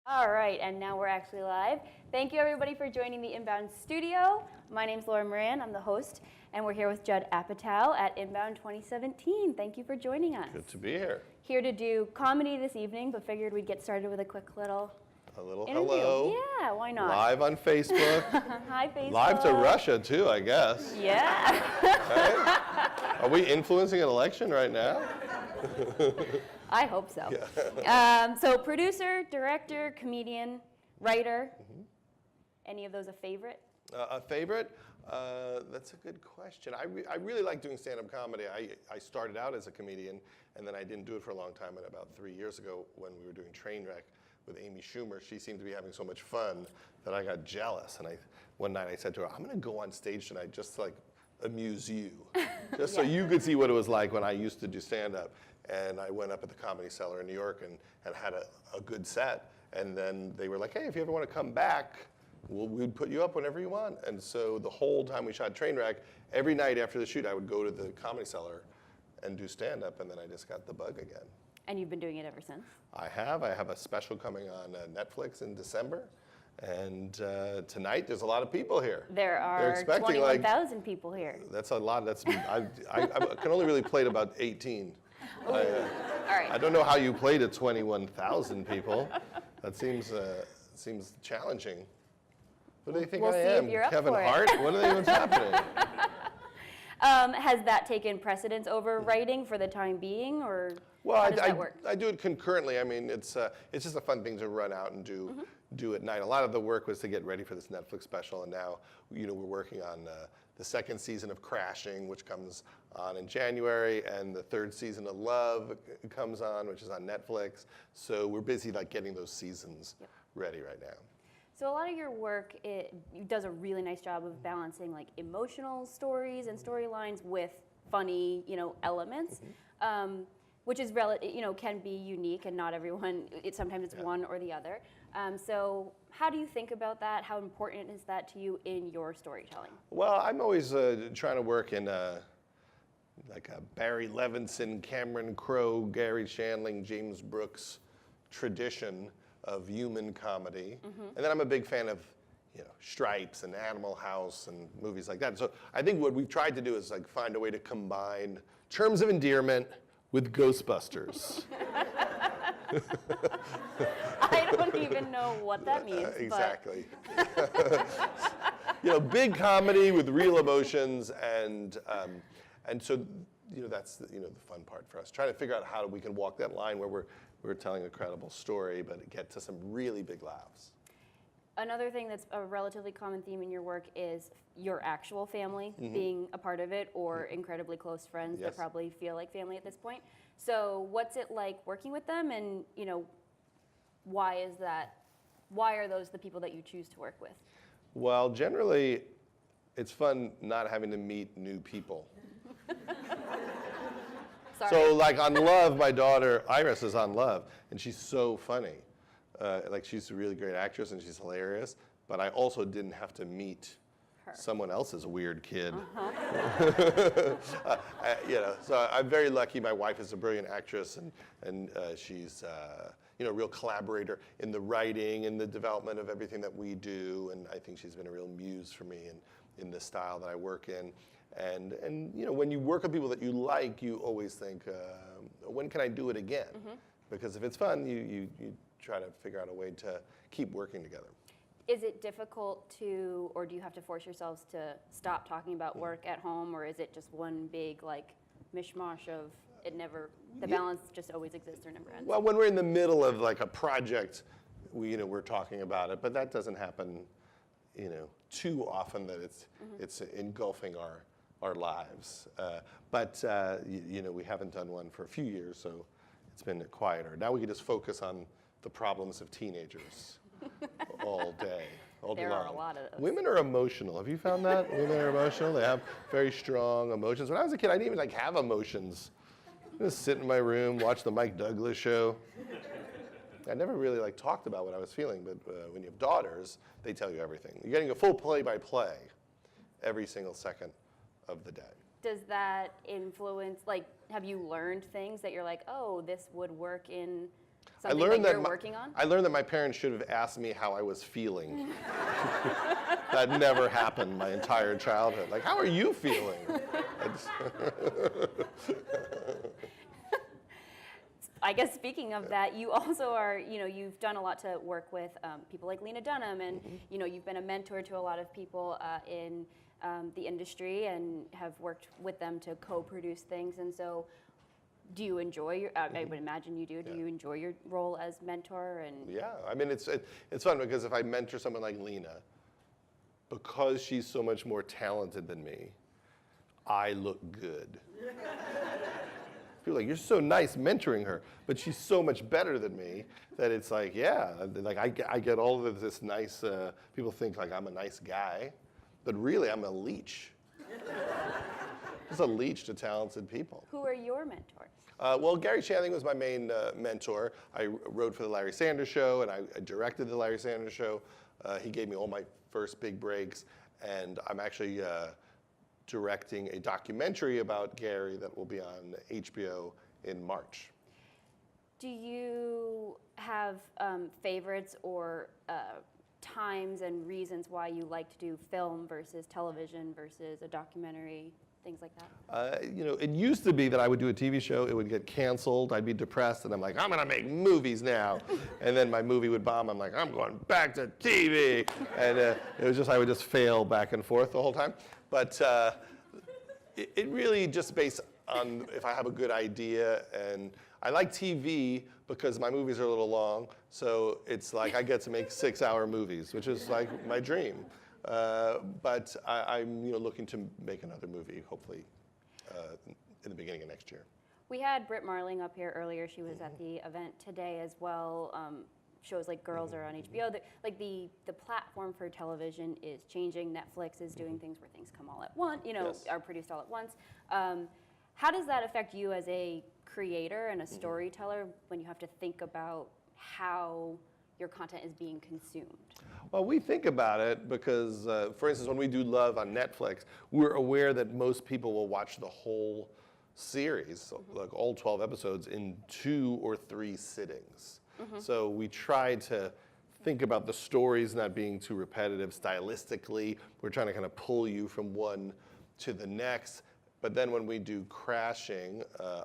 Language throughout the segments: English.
All right, and now we're actually live. Thank you everybody for joining the Inbound studio. My name's Laura Moran, I'm the host, and we're here with Judd Apatow at Inbound 2017. Thank you for joining us. Good to be here. Here to do comedy this evening, but figured we'd get started with a quick little interview. Hello. Yeah, why not? Live on Facebook. Hi, Facebook. Live to Russia too, I guess. Yeah. Right? Are we influencing an election right now? I hope so. Yeah. So producer, director, comedian, writer. Any of those a favorite? A favorite? That's a good question. I really like doing stand-up comedy. I started out as a comedian, and then I didn't do it for a long time. And about 3 years ago, when we were doing Trainwreck with Amy Schumer, she seemed to be having so much fun that I got jealous. And one night I said to her, I'm going to go on stage tonight just to like amuse you, just so you could see what it was like when I used to do stand-up. And I went up at the Comedy Cellar in New York and had a good set. And then they were like, hey, if you ever want to come back, we'd put you up whenever you want. And so the whole time we shot Trainwreck, every night after the shoot, I would go to the Comedy Cellar and do stand-up, and then I just got the bug again. And you've been doing it ever since? I have a special coming on Netflix in December. And tonight, there's a lot of people here. There are 21,000 people here. That's a lot. I can only really play to about 18. All right. I don't know how you play to 21,000 people. That seems challenging. What do they think We'll I see am? if you're up Kevin for it. Hart? What do they think's happening? Has that taken precedence over writing for the time being, or how does that work? I do it concurrently. I mean, it's just a fun thing to run out and do at night. A lot of the work was to get ready for this Netflix special, and now we're working on the second season of Crashing, which comes on in January, and the third season of Love comes on, which is on Netflix. So we're busy like getting those seasons ready right now. So a lot of your work does a really nice job of balancing like emotional stories and storylines with funny, elements, which is can be unique, and not everyone. Sometimes it's one or the other. So how do you think about that? How important is that to you in your storytelling? Well, I'm always trying to work in like a Barry Levinson, Cameron Crowe, Gary Shandling, James Brooks tradition of human comedy. And then I'm a big fan of Stripes and Animal House and movies like that. So I think what we've tried to do is like find a way to combine Terms of Endearment with Ghostbusters. I don't even know what that means. Exactly. Big comedy with real emotions, and so that's the fun part for us, trying to figure out how we can walk that line where we're telling a credible story, but get to some really big laughs. Another thing that's a relatively common theme in your work is your actual family being a part of it, or incredibly close friends that probably feel like family at this point. So what's it like working with them, and why is that? Why are those the people that you choose to work with? Well, generally, it's fun not having to meet new people. Sorry. So like on Love, my daughter Iris is on Love, and she's so funny. She's a really great actress and she's hilarious, but I also didn't have to meet someone else's weird kid. So I'm very lucky. My wife is a brilliant actress, and she's a real collaborator in the writing and the development of everything that we do, and I think she's been a real muse for me in the style that I work in. And when you work with people that you like, you always think, when can I do it again? Because if it's fun, you try to figure out a way to keep working together. Is it difficult or do you have to force yourselves to stop talking about work at home, or is it just one big mishmash of the balance just always exists or never ends? Well, when we're in the middle of a project, we're talking about it, but that doesn't happen, too often that it's engulfing our lives. But we haven't done one for a few years, so it's been quieter. Now we can just focus on the problems of teenagers all day, all day long. There are a lot of those. Women are emotional. Have you found that? Women are emotional. They have very strong emotions. When I was a kid, I didn't even have emotions. I just sit in my room, watch the Mike Douglas show. I never really talked about what I was feeling, but when you have daughters, they tell you everything. You're getting a full play-by-play every single second of the day. Does that influence, have you learned things that you're oh, this would work in Something that you're working on? I learned that my parents should have asked me how I was feeling. That never happened my entire childhood. Like, how are you feeling? I guess speaking of that, you also are, you've done a lot to work with people like Lena Dunham, and you've been a mentor to a lot of people in the industry and have worked with them to co-produce things. And so, do you enjoy your? I would imagine you do. Do you enjoy your role as mentor? And yeah, I mean it's fun because if I mentor someone like Lena, because she's so much more talented than me, I look good. People are like, you're so nice mentoring her, but she's so much better than me that it's like, yeah, like I get all of this nice. People think like I'm a nice guy, but really I'm a leech. Just a leech to talented people. Who are your mentors? Well, Gary Shandling was my main mentor. I wrote for The Larry Sanders Show, and I directed The Larry Sanders Show. He gave me all my first big breaks, and I'm actually directing a documentary about Gary that will be on HBO in March. Do you have favorites or times and reasons why you like to do film versus television versus a documentary? Things like that? It used to be that I would do a TV show, it would get canceled, I'd be depressed, and I'm like, I'm gonna make movies now. And then my movie would bomb, I'm like, I'm going back to TV. And it was just, I would just fail back and forth the whole time. But it really just based on if I have a good idea, and I like TV because my movies are a little long, so it's like I get to make 6-hour movies, which is like my dream. But I'm looking to make another movie, hopefully, in the beginning of next year. We had Britt Marling up here earlier. She was at the event today as well. Shows like Girls are on HBO. The platform for television is changing. Netflix is doing things where things come all at once, Yes. are produced all at once. How does that affect you as a creator and a storyteller when you have to think about how your content is being consumed? Well, we think about it because, for instance, when we do Love on Netflix, we're aware that most people will watch the whole series, like all 12 episodes, in 2 or 3 sittings. So we try to think about the stories not being too repetitive stylistically. We're trying to kind of pull you from one to the next. But then when we do Crashing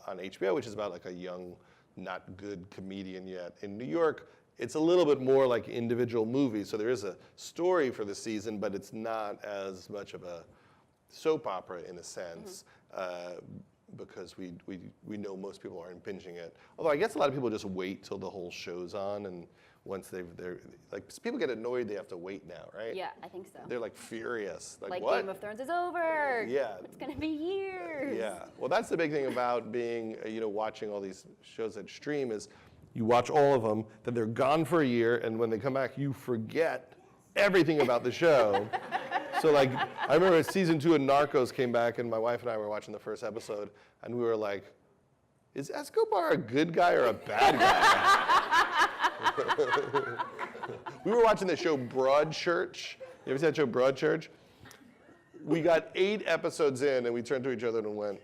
on HBO, which is about like a young, not good comedian yet in New York, it's a little bit more like individual movies. So there is a story for the season, but it's not as much of a soap opera in a sense, because we know most people aren't binging it. Although I guess a lot of people just wait till the whole show's on, and once they're like, people get annoyed they have to wait now, right? Yeah, I think so. They're like furious. Like what? Game of Thrones is over. Yeah. It's gonna be years. Yeah. Well, that's the big thing about being, watching all these shows that stream is you watch all of them, then they're gone for a year, and when they come back, you forget everything about the show. So like, I remember season 2 of Narcos came back, and my wife and I were watching the first episode, and we were like, is Escobar a good guy or a bad guy? We were watching the show Broadchurch. You ever see that show Broadchurch? We got 8 episodes in, and we turned to each other and went,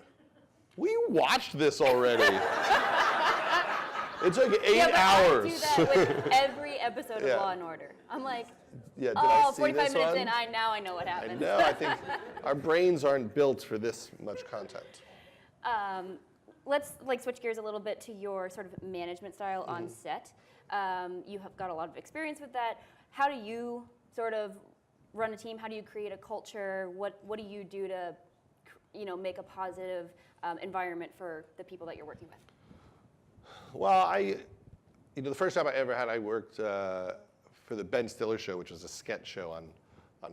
we watched this already. It took 8 hours. I do that with every episode of Law and Order. I'm like, did I see 45 this minutes one? in, I know what happens. I know, I think our brains aren't built for this much content. Let's switch gears a little bit to your sort of management style on set. You have got a lot of experience with that. How do you sort of run a team? How do you create a culture? What do you do to, make a positive environment for the people that you're working with? Well, the first job I ever had, I worked for the Ben Stiller Show, which was a sketch show on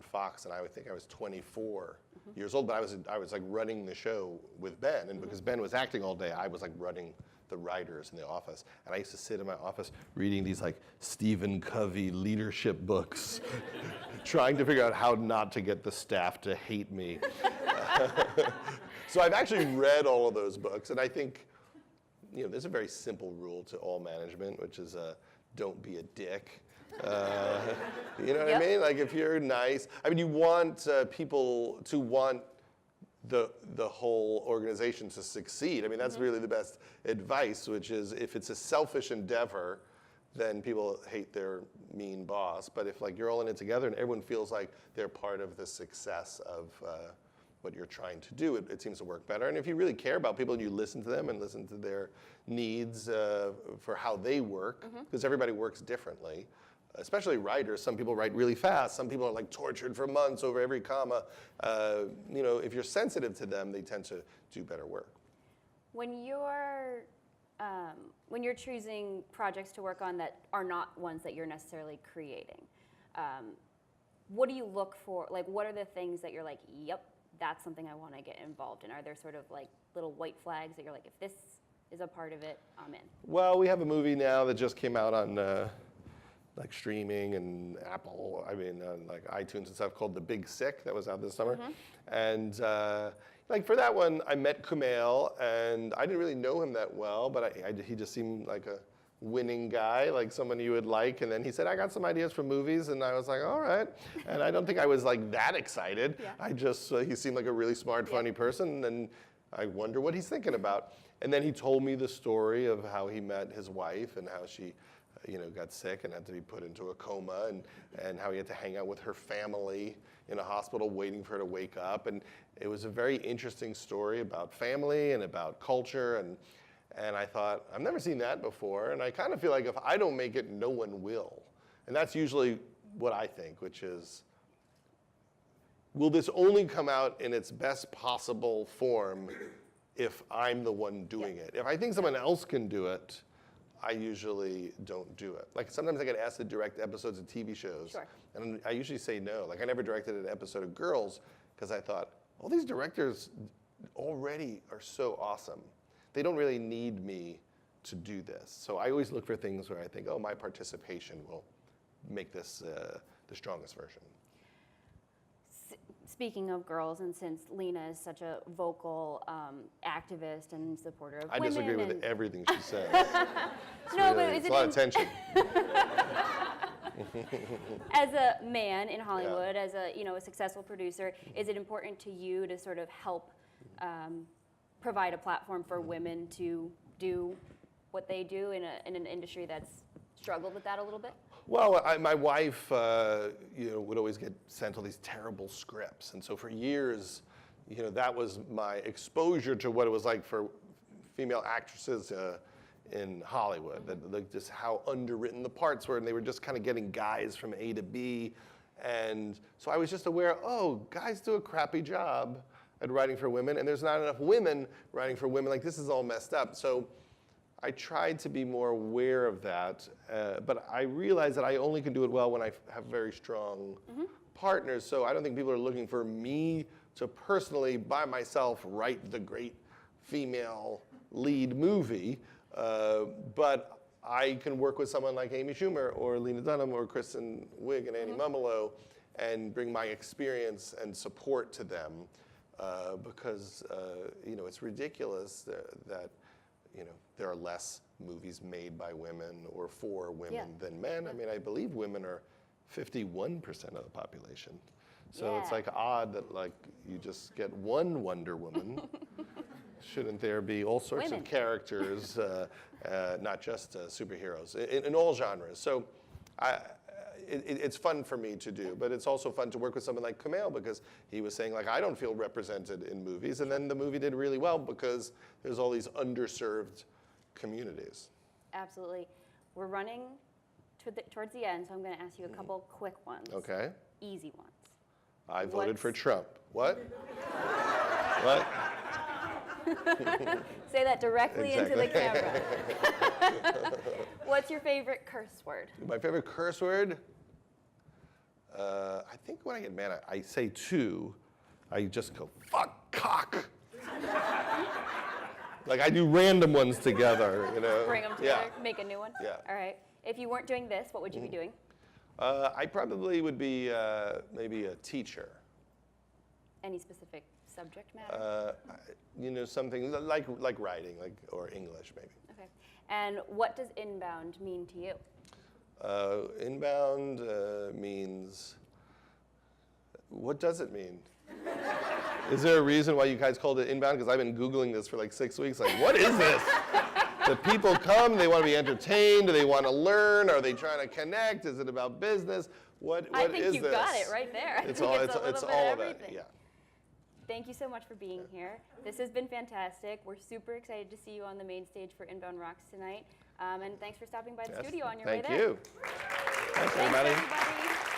Fox, and I think I was 24 years old, but I was like running the show with Ben, and because Ben was acting all day, I was like running the writers in the office, and I used to sit in my office reading these like Stephen Covey leadership books, trying to figure out how not to get the staff to hate me. So I've actually read all of those books, and I think, there's a very simple rule to all management, which is don't be a dick. You know what I mean? Like if you're nice, you want people to want the whole organization to succeed. I mean, that's really the best advice, which is if it's a selfish endeavor, then people hate their mean boss. But if like you're all in it together and everyone feels like they're part of the success of what you're trying to do, it seems to work better. And if you really care about people and you listen to them and listen to their needs for how they work, because everybody works differently, especially writers. Some people write really fast. Some people are like tortured for months over every comma. You know, if you're sensitive to them, they tend to do better work. When you're choosing projects to work on that are not ones that you're necessarily creating, what do you look for? Like, what are the things that you're like, yep, that's something I want to get involved in? Are there sort of like little white flags that you're like, if this is a part of it, I'm in? Well, we have a movie now that just came out on like streaming and Apple, like iTunes and stuff, called The Big Sick, that was out this summer. And like for that one, I met Kumail, and I didn't really know him that well, but he just seemed like a winning guy, like someone you would like. And then he said, I got some ideas for movies, and I was like, all right. And I don't think I was like that excited. I just, he seemed like a really smart, funny person, and I wonder what he's thinking about. And then he told me the story of how he met his wife and how she got sick and had to be put into a coma, and how he had to hang out with her family in a hospital waiting for her to wake up. And it was a very interesting story about family and about culture. And I thought, I've never seen that before. And I kind of feel like if I don't make it, no one will. And that's usually what I think, which is, will this only come out in its best possible form if I'm the one doing it? If I think someone else can do it, I usually don't do it. Like sometimes I get asked to direct episodes of TV shows, and I usually say no. Like I never directed an episode of Girls because I thought, all these directors already are so awesome. They don't really need me to do this. So I always look for things where I think, oh, my participation will make this the strongest version. Speaking of Girls, and since Lena is such a vocal activist and supporter of I women, disagree with everything she says. No, really, but it's a lot of tension. As a man in Hollywood, as a a successful producer, is it important to you to sort of help provide a platform for women to do what they do in an industry that's struggled with that a little bit? Well, my wife, would always get sent all these terrible scripts, and so for years, that was my exposure to what it was like for female actresses in Hollywood. That like just how underwritten the parts were, and they were just kind of getting guys from A to B, and so I was just aware, oh, guys do a crappy job at writing for women, and there's not enough women writing for women. Like this is all messed up. So I tried to be more aware of that, but I realized that I only can do it well when I have very strong partners. So I don't think people are looking for me to personally, by myself, write the great female lead movie. But I can work with someone like Amy Schumer or Lena Dunham or Kristen Wiig and Annie Mumolo and bring my experience and support to them because it's ridiculous that there are less movies made by women or for women than men. I mean, I believe women are 51% of the population. So it's like odd that like you just get one Wonder Woman. Shouldn't there be all sorts of characters, not just superheroes, in all genres? So it's fun for me to do, but it's also fun to work with someone like Kumail because he was saying like, I don't feel represented in movies, and then the movie did really well because there's all these underserved communities. Absolutely. We're running towards the end, so I'm going to ask you a couple quick ones. Okay. Easy ones. I voted for Trump. What? What? Say that directly into the camera. What's your favorite curse word? My favorite curse word? I think when I get mad, I say two. I just go, fuck, cock. Like I do random ones together, Bring them together, make a new one? Yeah. All right. If you weren't doing this, what would you be doing? I probably would be maybe a teacher. Any specific subject matter? Something like writing, or English maybe. Okay. And what does inbound mean to you? Inbound means, what does it mean? Is there a reason why you guys called it Inbound? Because I've been Googling this for like 6 weeks. Like, what is this? The people come, they want to be entertained, do they want to learn? Are they trying to connect? Is it about business? What is this? I think you got it right there. It's I all, think it's, a little it's bit all of of it, everything. yeah. Thank you so much for being here. This has been fantastic. We're super excited to see you on the main stage for Inbound Rocks tonight. And thanks for stopping by the studio on your way there. Thank you. Thanks, everybody. Thanks, everybody.